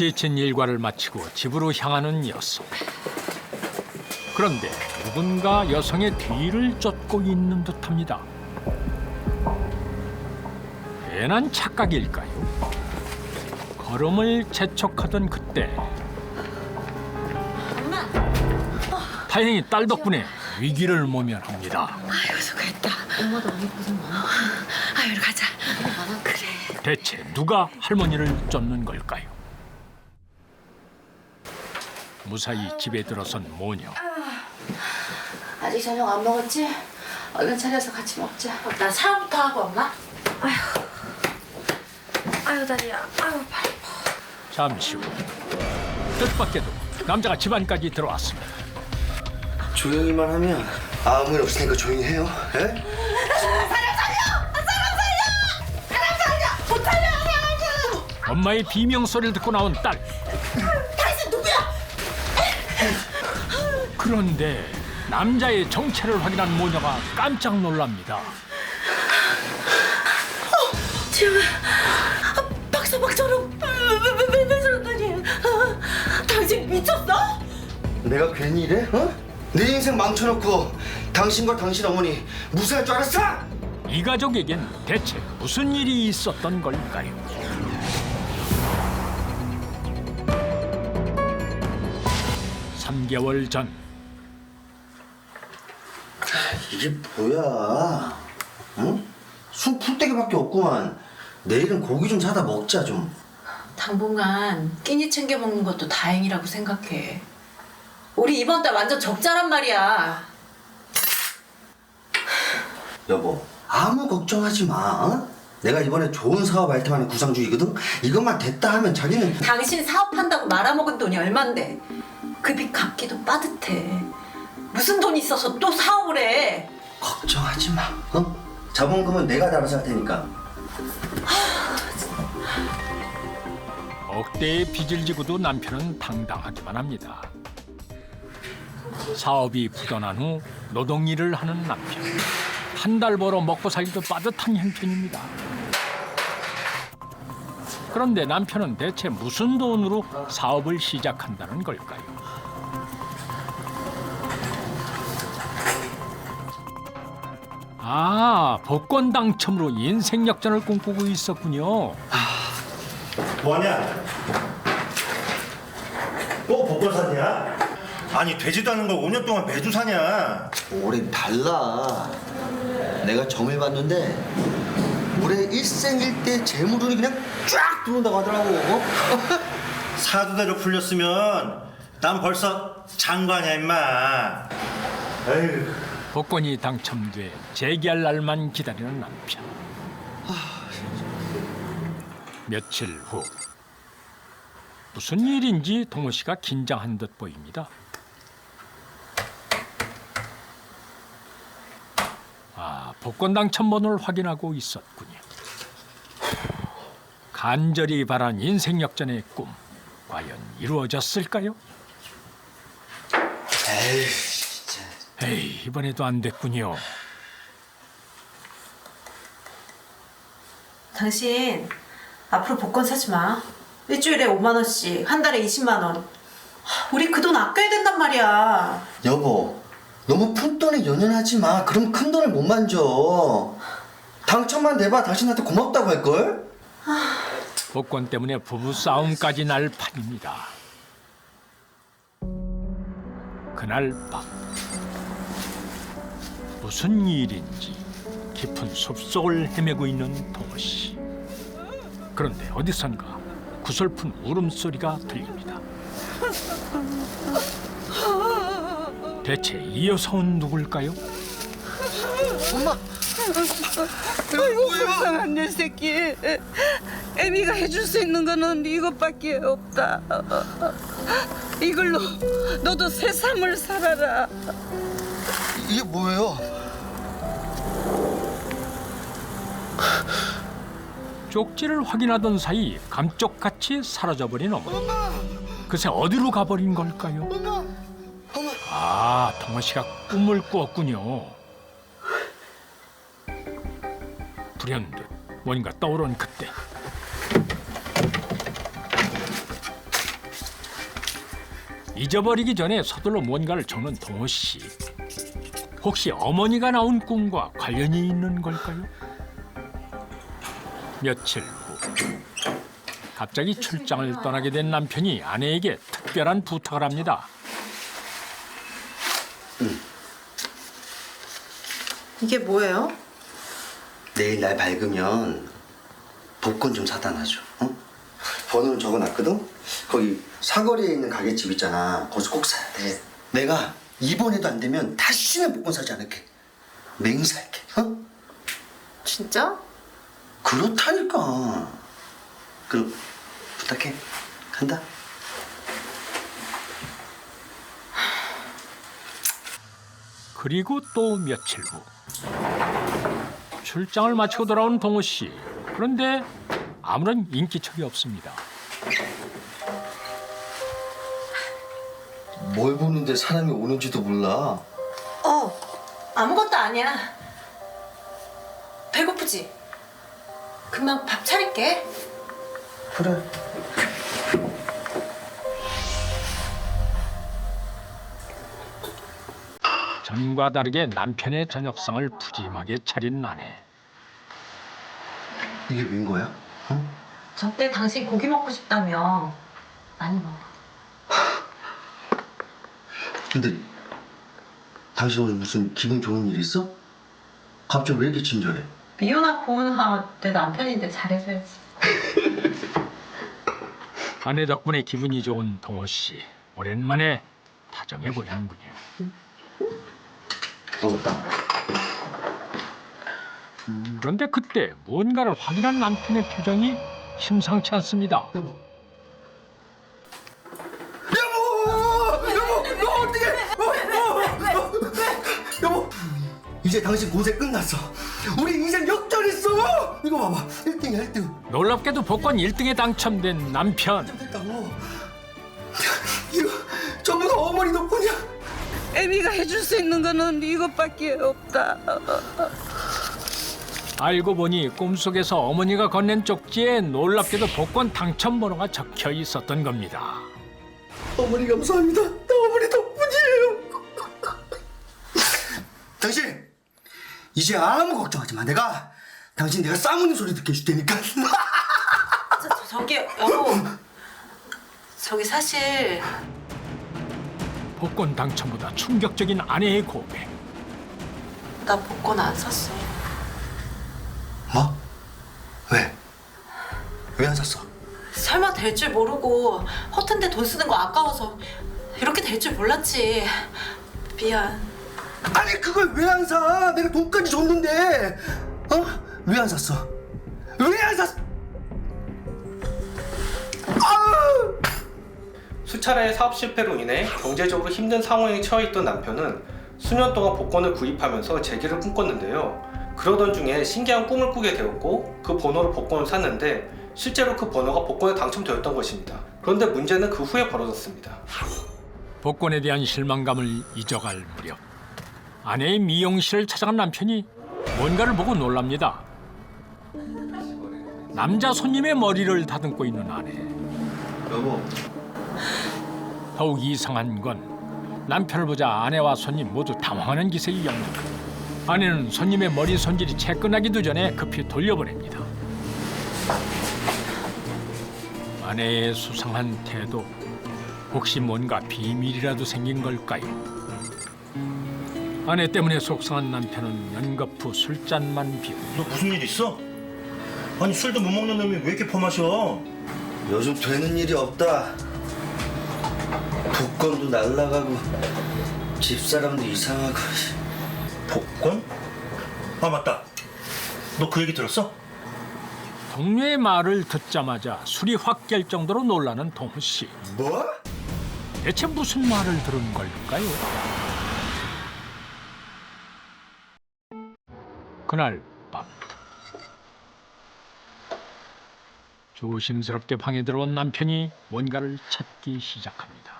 지친 일과를 마치고 집으로 향하는 여성. 그런데 누군가 여성의 뒤를 쫓고 있는 듯합니다. 괜한 착각일까요? 걸음을 재촉하던 그때 다행히 딸 덕분에 위기를 모면합니다. 아이고 수고했다. 엄마도 많이 고생 많아. 아유 가자. 그래. 대체 누가 할머니를 쫓는 걸까요? 무사히 집에 들어선 모녀. 아직 저녁 안 먹었지? 얼른 차려서 같이 먹자. 나 샤워부터 하고 엄마. 아유 다리야. 아유 발. 잠시 후 뜻밖에도 남자가 집안까지 들어왔습니다. 조용히만 하면 아무 일 없으니까 조용히 해요. 에? 엄마의 비명 소리를 듣고 나온 딸. 당신 누구야? 그런데 남자의 정체를 확인한 모녀가 깜짝 놀랍니다. 지금 박서박처럼 맨날 저러다니. 당신 미쳤어? 내가 괜히 이래? 어? 내 인생 망쳐놓고 당신과 당신 어머니 무사할 줄 알았어? 이 가족에겐 대체 무슨 일이 있었던 걸까요? (3개월) 전 이게 뭐야? 응? 숨 풀떼기밖에 없구만. 내일은 고기 좀 사다 먹자 좀. 당분간 끼니 챙겨 먹는 것도 다행이라고 생각해. 우리 이번 달 완전 적자란 말이야. 여보, 아무 걱정하지 마. 어? 내가 이번에 좋은 사업 아이템 구상주의거든. 이것만 됐다 하면 자기는 당신 사업한다고 말아먹은 돈이 얼만데 그 빚 갚기도 빠듯해. 무슨 돈 있어서 또 사업을 해. 걱정하지 마. 어? 자본금은 내가 알아서 할 테니까. 억대의 빚을 지고도 남편은 당당하기만 합니다. 사업이 부도난 후 노동일을 하는 남편. 한 달 벌어 먹고 살기도 빠듯한 형편입니다. 그런데 남편은 대체 무슨 돈으로 사업을 시작한다는 걸까요? 아, 복권 당첨으로 인생 역전을 꿈꾸고 있었군요. 뭐하냐? 또 복권 샀냐? 아니 되지도 않은 걸 5년 동안 매주 사냐? 올해 달라. 내가 점을 봤는데 올해 일생일대 재물운이 그냥 쫙 들어온다고 하더라고. 어? 사두대로 풀렸으면 난 벌써 장관이야 임마. 에휴. 복권이 당첨돼 재기할 날만 기다리는 남편. 며칠 후 무슨 일인지 동호 씨가 긴장한 듯 보입니다. 아, 복권 당첨 번호를 확인하고 있었군요. 간절히 바란 인생 역전의 꿈 과연 이루어졌을까요? 에이, 진짜. 에이, 이번에도 안 됐군요. 당신 앞으로 복권 사지 마. 일주일에 5만 원씩, 한 달에 20만 원. 우리 그 돈 아껴야 된단 말이야. 여보, 너무 푼돈에 연연하지 마. 그럼 큰 돈을 못 만져. 당첨만 돼봐 당신한테 고맙다고 할걸? 복권 때문에 부부 싸움까지 날 판입니다. 그날 밤 무슨 일인지 깊은 숲속을 헤매고 있는 동호 씨. 그런데 어디선가 구슬픈 울음소리가 들립니다. 대체 이 여성은 누굴까요? 아이고 불쌍한 내 새끼. 애미가 해줄 수 있는 거는 이것밖에 없다. 이걸로 너도 새삼을 살아라. 이게 뭐예요? 쪽지를 확인하던 사이 감쪽같이 사라져버린 어머니. 그새 어디로 가버린 걸까요? 아, 동호 씨가 꿈을 꾸었군요. 불현듯 뭔가 떠오른 그때 잊어버리기 전에 서둘러 뭔가를 적는 동호 씨. 혹시 어머니가 나온 꿈과 관련이 있는 걸까요? 며칠 후 갑자기 출장을 떠나게 된 남편이 아내에게 특별한 부탁을 합니다. 이게 뭐예요? 내일 날 밝으면 복권 좀 사다 놔줘. 어? 번호는 적어놨거든? 거기 사거리에 있는 가게집 있잖아. 거기서 꼭 사야 돼. 내가 이번에도 안 되면 다시는 복권 사지 않을게. 맹세할게. 어? 진짜? 그렇다니까. 그럼 부탁해. 간다. 그리고 또 며칠 후 출장을 마치고 돌아온 동호 씨. 그런데 아무런 인기척이 없습니다. 뭘 보는데 사람이 오는지도 몰라. 아무것도 아니야. 배고프지? 금방 밥 차릴게. 그래. 전과 다르게 남편의 저녁상을 푸짐하게 차린 아내. 이게 웬 거야? 어? 저때 당신 고기 먹고 싶다며. 많이 먹어. 근데 당신 오늘 무슨 기분 좋은 일 있어? 갑자기 왜 이렇게 친절해? 미혼하고 고혼하고 내 남편인데 잘해줘야지. 아내 덕분에 기분이 좋은 동호 씨. 오랜만에 다정해 보이는군요. 먹었다. 그런데 그때 무언가를 확인한 남편의 표정이 심상치 않습니다. 여보! 이제 당신 고생 끝났어. 우리 인생 역전했어! 이거 봐봐. 1등이야, 1등. 놀랍게도 복권 1등에 당첨된 남편. 됐다고. 이거 전부 다 어머니 덕분이야. 애미가 해줄 수 있는 거는 이것밖에 없다. 알고 보니 꿈속에서 어머니가 건넨 쪽지에 놀랍게도 복권 당첨 번호가 적혀 있었던 겁니다. 어머니 감사합니다. 나 어머니 덕분이에요. 당신 이제 아무 걱정하지 마. 내가 싸우는 소리 듣게 해줄 테니까. 저기 여보. 저기 사실 복권 당첨보다 충격적인 아내의 고백. 나 복권 안 샀어. 뭐? 왜? 왜 안 샀어? 설마 될 줄 모르고 허튼데 돈 쓰는 거 아까워서 이렇게 될 줄 몰랐지. 미안. 아니 그걸 왜 안 사? 내가 돈까지 줬는데. 어? 왜 안 샀어? 왜 안 샀어? 아우! 수차례의 사업 실패로 인해 경제적으로 힘든 상황에 처해있던 남편은 수년 동안 복권을 구입하면서 재기를 꿈꿨는데요. 그러던 중에 신기한 꿈을 꾸게 되었고 그 번호로 복권을 샀는데 실제로 그 번호가 복권에 당첨되었던 것입니다. 그런데 문제는 그 후에 벌어졌습니다. 복권에 대한 실망감을 잊어갈 무렵 아내의 미용실을 찾아간 남편이 뭔가를 보고 놀랍니다. 남자 손님의 머리를 다듬고 있는 아내. 여보. 더욱 이상한 건 남편을 보자 아내와 손님 모두 당황하는 기색이 연출. 아내는 손님의 머리 손질이 채 끝나기도 전에 급히 돌려보냅니다. 아내의 수상한 태도, 혹시 뭔가 비밀이라도 생긴 걸까요? 아내 때문에 속상한 남편은 연거푸 술잔만 비우고 너 무슨 일 있어? 아니 술도 못 먹는 놈이 왜 이렇게 퍼마셔? 요즘 되는 일이 없다. 복권도 날라가고 집사람도 이상하고. 복권? 아 맞다. 너 그 얘기 들었어? 동료의 말을 듣자마자 술이 확 깰 정도로 놀라는 동호 씨. 뭐? 대체 무슨 말을 들은 걸까요? 그날 밤 조심스럽게 방에 들어온 남편이 뭔가를 찾기 시작합니다.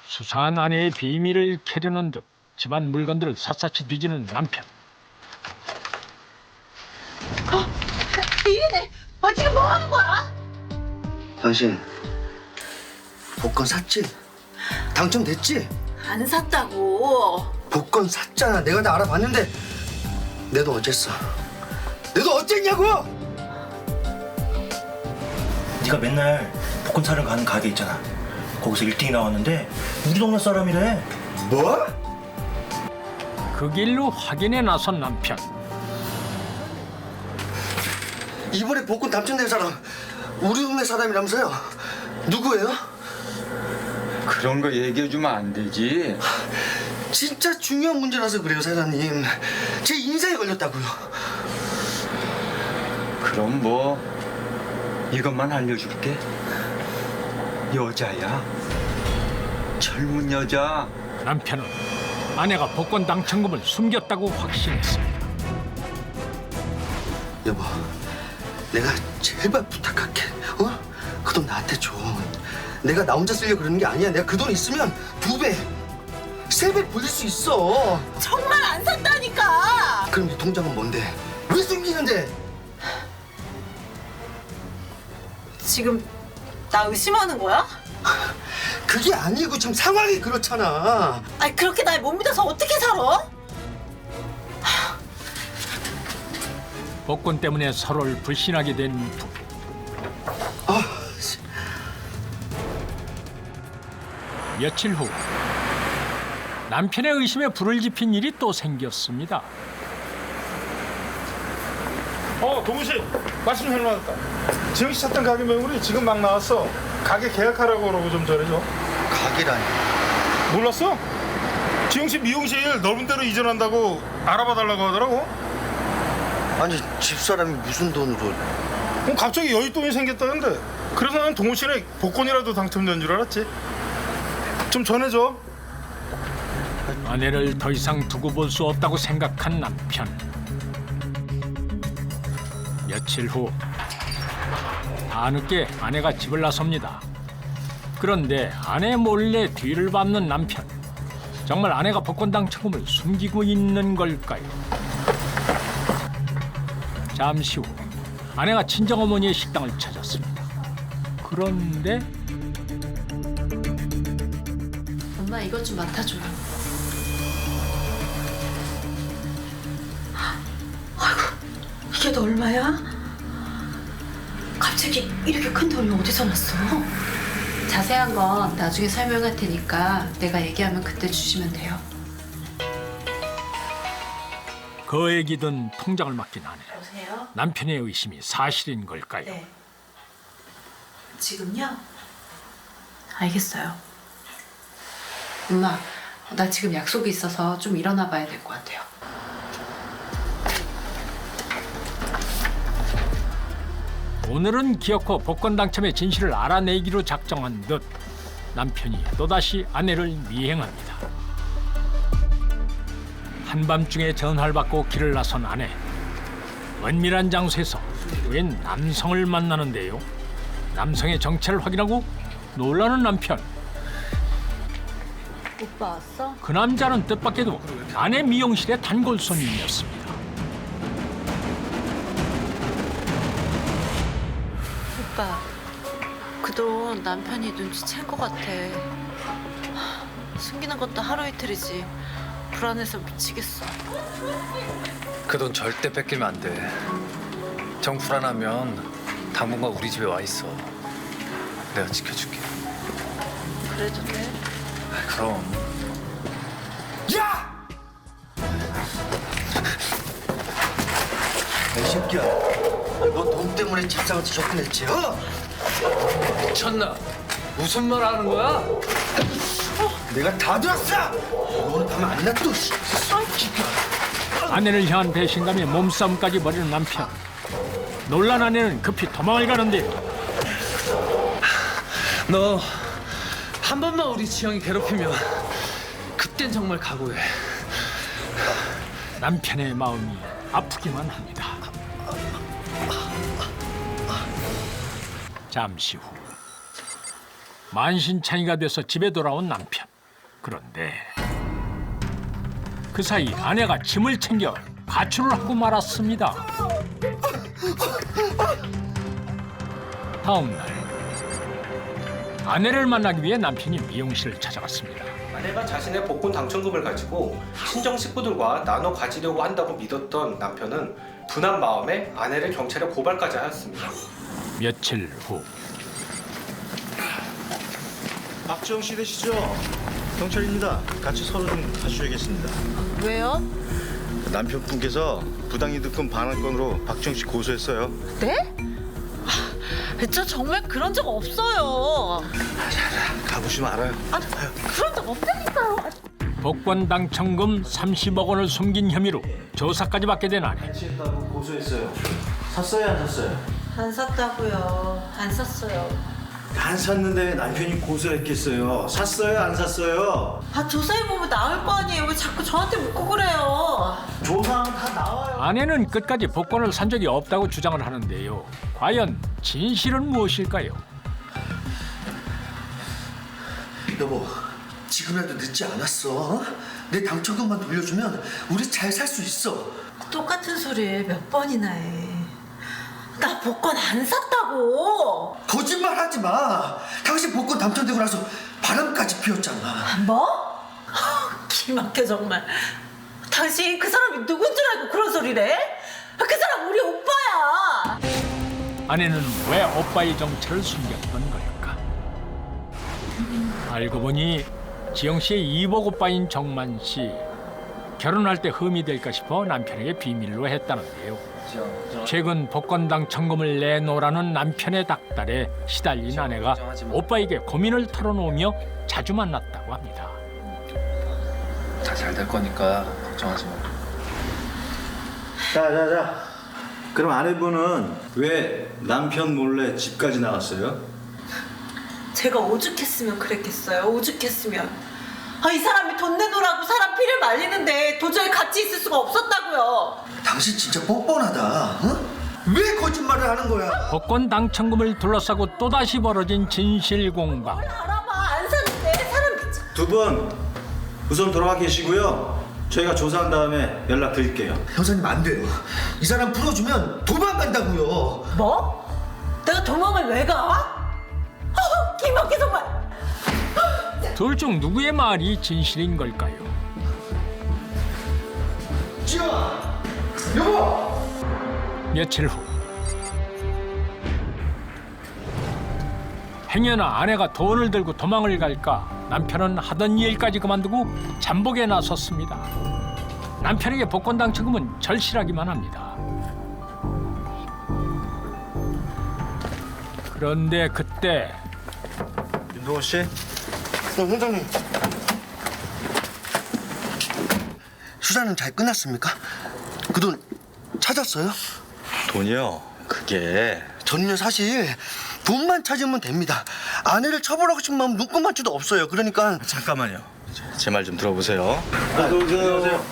수사한 아내의 비밀을 캐려는 듯 집안 물건들을 샅샅이 뒤지는 남편. 지금 뭐 하는 거야? 당신 복권 샀지? 당첨됐지? 안 샀다고. 복권 샀잖아. 내가 다 알아봤는데 내 돈 어쨌어? 내 돈 어쨌냐고? 네가 맨날 복권 사러 가는 가게 있잖아. 거기서 1등이 나왔는데 우리 동네 사람이래. 뭐? 그 길로 확인에 나선 남편. 이번에 복권 당첨된 사람 우리 동네 사람이라면서요? 누구예요? 그런 거 얘기해주면 안 되지. 진짜 중요한 문제라서 그래요, 사장님. 제 인생에 걸렸다고요. 그럼 뭐 이것만 알려줄게. 여자야. 젊은 여자. 남편은 아내가 복권 당첨금을 숨겼다고 확신했습니다. 여보, 내가 제발 부탁할게. 어? 그 돈 나한테 줘. 내가 나 혼자 쓰려고 그러는 게 아니야. 내가 그 돈 있으면 2배, 3배 벌릴 수 있어. 정말 안 샀다니까. 그럼 네 통장은 뭔데? 왜 숨기는데? 지금 나 의심하는 거야? 그게 아니고 참 상황이 그렇잖아. 아니 그렇게 날 못 믿어서 어떻게 살아? 복권 때문에 서로를 불신하게 된 부부. 며칠 후 남편의 의심에 불을 지핀 일이 또 생겼습니다. 동훈 씨 말씀 잘 맞았다. 지영 씨 찾던 가게 매물이 지금 막 나왔어. 가게 계약하라고 그러고 좀 전해줘. 가게라니. 몰랐어? 지영 씨 미용실 넓은 데로 이전한다고 알아봐 달라고 하더라고. 아니 집사람이 무슨 돈으로? 갑자기 여윳돈이 생겼다는데. 그래서 난 동훈 씨네 복권이라도 당첨된 줄 알았지. 좀 전해줘. 아내를 더 이상 두고 볼 수 없다고 생각한 남편. 며칠 후 뒤늦게 아내가 집을 나섭니다. 그런데 아내 몰래 뒤를 밟는 남편. 정말 아내가 복권 당첨금을 숨기고 있는 걸까요? 잠시 후 아내가 친정어머니의 식당을 찾았습니다. 그런데 엄마 이것 좀 맡아줘. 아이고 이게 너 얼마야? 갑자기 이렇게 큰 돈이 어디서 났어? 자세한 건 나중에 설명할 테니까 내가 얘기하면 그때 주시면 돼요. 거액이 든 통장을 맡긴 아내. 여보세요? 남편의 의심이 사실인 걸까요? 네. 지금요? 알겠어요. 엄마, 나 지금 약속이 있어서 좀 일어나 봐야 될 것 같아요. 오늘은 기어코 복권 당첨의 진실을 알아내기로 작정한 듯 남편이 또다시 아내를 미행합니다. 한밤중에 전화를 받고 길을 나선 아내. 은밀한 장소에서 웬 남성을 만나는데요. 남성의 정체를 확인하고 놀라는 남편. 오빠 왔어? 그 남자는 뜻밖에도 아내 미용실의 단골 손님이었습니다. 오빠, 그 돈 남편이 눈치챌 것 같아. 숨기는 것도 하루 이틀이지. 불안해서 미치겠어. 그 돈 절대 뺏기면 안 돼. 정 불안하면 당분간 우리 집에 와 있어. 내가 지켜줄게. 그래도 돼? 그럼. 야! 이 새끼야. 너 돈 때문에 집사한테 접근했지, 어? 미쳤나? 무슨 말 하는 거야? 내가 다 들었어! 너는 가만 안 놔둬, 씨. 아내를 향한 배신감에 몸싸움까지 벌이는 남편. 놀란 아내는 급히 도망을 가는데요. 너 한 번만 우리 지영이 괴롭히면 그땐 정말 각오해. 남편의 마음이 아프기만 합니다. 잠시 후 만신창이가 돼서 집에 돌아온 남편. 그런데 그 사이 아내가 짐을 챙겨 가출을 하고 말았습니다. 다음 날 아내를 만나기 위해 남편이 미용실을 찾아갔습니다. 아내가 자신의 복권 당첨금을 가지고 친정 식구들과 나눠 가지려고 한다고 믿었던 남편은 분한 마음에 아내를 경찰에 고발까지 하였습니다. 며칠 후 박지영 씨 되시죠? 경찰입니다. 같이 서로 좀 봐주셔야겠습니다. 왜요? 남편분께서 부당이득금 반환건으로 박지영 씨 고소했어요. 네? 저 정말 그런 적 없어요. 가보시면 알아요. 그런 적 없다니까요. 복권 당첨금 30억 원을 숨긴 혐의로 조사까지 받게 된 아내. 했다고 고소했어요. 샀어요, 안 샀어요? 안 샀다고요. 안 샀어요. 안 샀는데 남편이 고소했겠어요. 샀어요, 안 샀어요? 아, 조사해보면 나올 거 아니에요. 왜 자꾸 저한테 묻고 그래요? 조사하면 다 나와요. 아내는 끝까지 복권을 산 적이 없다고 주장을 하는데요. 과연 진실은 무엇일까요? 여보, 지금이라도 늦지 않았어. 어? 내 당첨금만 돌려주면 우리 잘 살 수 있어. 똑같은 소리 몇 번이나 해. 나 복권 안 샀다고. 거짓말하지 마. 당신 복권 당첨되고 나서 바람까지 피웠잖아. 뭐? 기막혀 정말. 당신 그 사람이 누군 줄 알고 그런 소리래? 그 사람 우리 오빠야. 아내는 왜 오빠의 정체를 숨겼던 걸까? 알고 보니 지영 씨의 이복 오빠인 정만 씨. 결혼할 때 흠이 될까 싶어 남편에게 비밀로 했다는데요. 최근 복권 당첨금을 내놓으라는 남편의 닥달에 시달린 아내가 오빠에게 고민을 털어놓으며 자주 만났다고 합니다. 다 잘 될 거니까 걱정하지 마. 자. 그럼 아내분은 왜 남편 몰래 집까지 나갔어요? 제가 오죽했으면 그랬겠어요. 오죽했으면. 이 사람이 돈 내놓으라고 사람 피를 말리는데 도저히 같이 있을 수가 없었다고요. 당신 진짜 뻔뻔하다. 어? 왜 거짓말을 하는 거야? 복권 당첨금을 둘러싸고 또다시 벌어진 진실 공방. 알아봐. 안 샀는데 사람 미쳐. 두 분 우선 돌아가 계시고요. 저희가 조사한 다음에 연락 드릴게요. 형사님 안 돼요. 이 사람 풀어주면 도망간다고요. 뭐? 내가 도망을 왜 가? 기막혀 정말. 둘 중 누구의 말이 진실인 걸까요? 지영아, 여보. 며칠 후 행여나 아내가 돈을 들고 도망을 갈까 남편은 하던 일까지 그만두고 잠복에 나섰습니다. 남편에게 복권 당첨금은 절실하기만 합니다. 그런데 그때 윤동호 씨? 형사님. 수사는 잘 끝났습니까? 그 돈 찾았어요? 돈이요? 그게 저는요 사실 돈만 찾으면 됩니다. 아내를 처벌하고 싶은 마음 눈꼽만치도 없어요. 그러니까 잠깐만요. 제 말 좀 들어보세요. 들어오세요.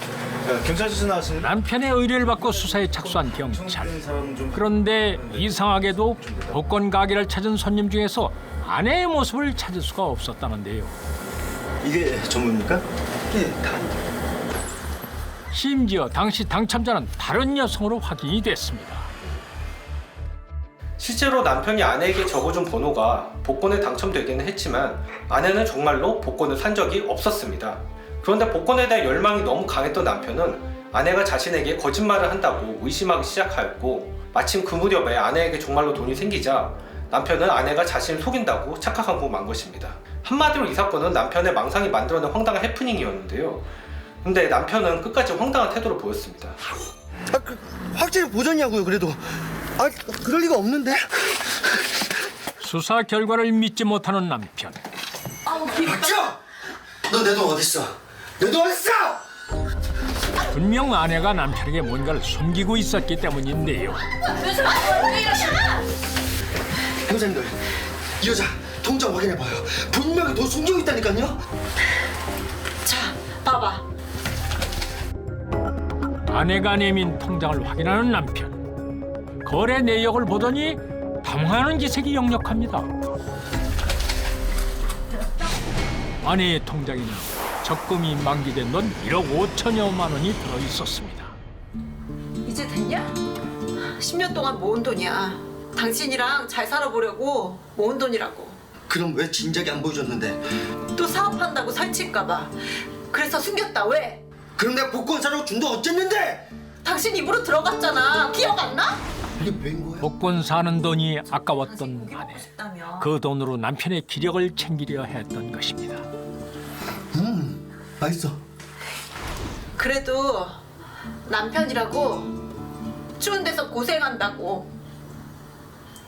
경찰서 나왔습니다. 남편의 의뢰를 받고 수사에 착수한 경찰. 그런데 이상하게도 복권 가게를 찾은 손님 중에서 아내의 모습을 찾을 수가 없었다는데요. 이게 전부입니까? 심지어 당시 당첨자는 다른 여성으로 확인이 됐습니다. 실제로 남편이 아내에게 적어준 번호가 복권에 당첨되기는 했지만 아내는 정말로 복권을 산 적이 없었습니다. 그런데 복권에 대한 열망이 너무 강했던 남편은 아내가 자신에게 거짓말을 한다고 의심하기 시작하였고 마침 그 무렵에 아내에게 정말로 돈이 생기자 남편은 아내가 자신을 속인다고 착각하고 만 것입니다. 한마디로 이 사건은 남편의 망상이 만들어낸 황당한 해프닝이었는데요. 근데 남편은 끝까지 황당한 태도를 보였습니다. 확실히 보셨냐고요. 그래도 그럴 리가 없는데. 수사 결과를 믿지 못하는 남편. 박지영! 너 내 돈 어딨어? 내 돈 어딨어? 분명 아내가 남편에게 뭔가를 숨기고 있었기 때문인데요. 형사님들, 이 여자 통장 확인해봐요. 분명히 돈 숨기고 있다니까요. 자, 봐봐. 아내가 내민 통장을 확인하는 남편. 거래 내역을 보더니 당황하는 기색이 역력합니다. 아내의 통장에는 적금이 만기된 돈 1억 5천여만 원이 들어있었습니다. 이제 됐냐? 10년 동안 모은 돈이야. 당신이랑 잘 살아보려고 모은 돈이라고. 그럼 왜 진작에 안 보여줬는데? 또 사업한다고 설칠까봐. 그래서 숨겼다. 왜? 그럼 내가 복권 사라고 준 돈 어쨌는데? 당신 입으로 들어갔잖아. 기억 안 나? 이게 웬 거야? 복권 사는 돈이 당신 아까웠던 고기 아내. 먹고 싶다며. 그 돈으로 남편의 기력을 챙기려 했던 것입니다. 맛있어. 그래도 남편이라고 추운 데서 고생한다고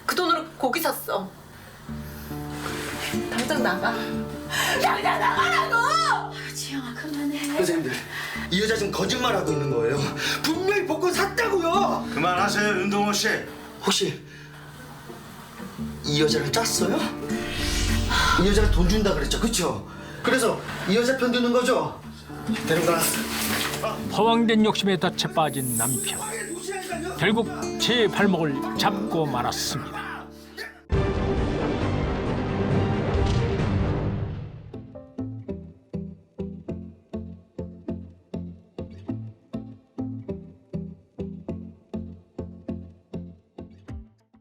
그 돈으로 고기 샀어. 당장 나가. 당장 나가라고! 지영아 그만해. 선생님들, 이 여자 지금 거짓말하고 있는 거예요. 분명히 복권 샀다고요. 그만하세요, 윤동호 씨. 혹시 이 여자를 짰어요? 이 여자가 돈 준다 그랬죠, 그렇죠? 그래서 이 여자 편 드는 거죠? 데려가. 허황된 욕심에 덫에 빠진 남편. 결국 제 발목을 잡고 말았습니다.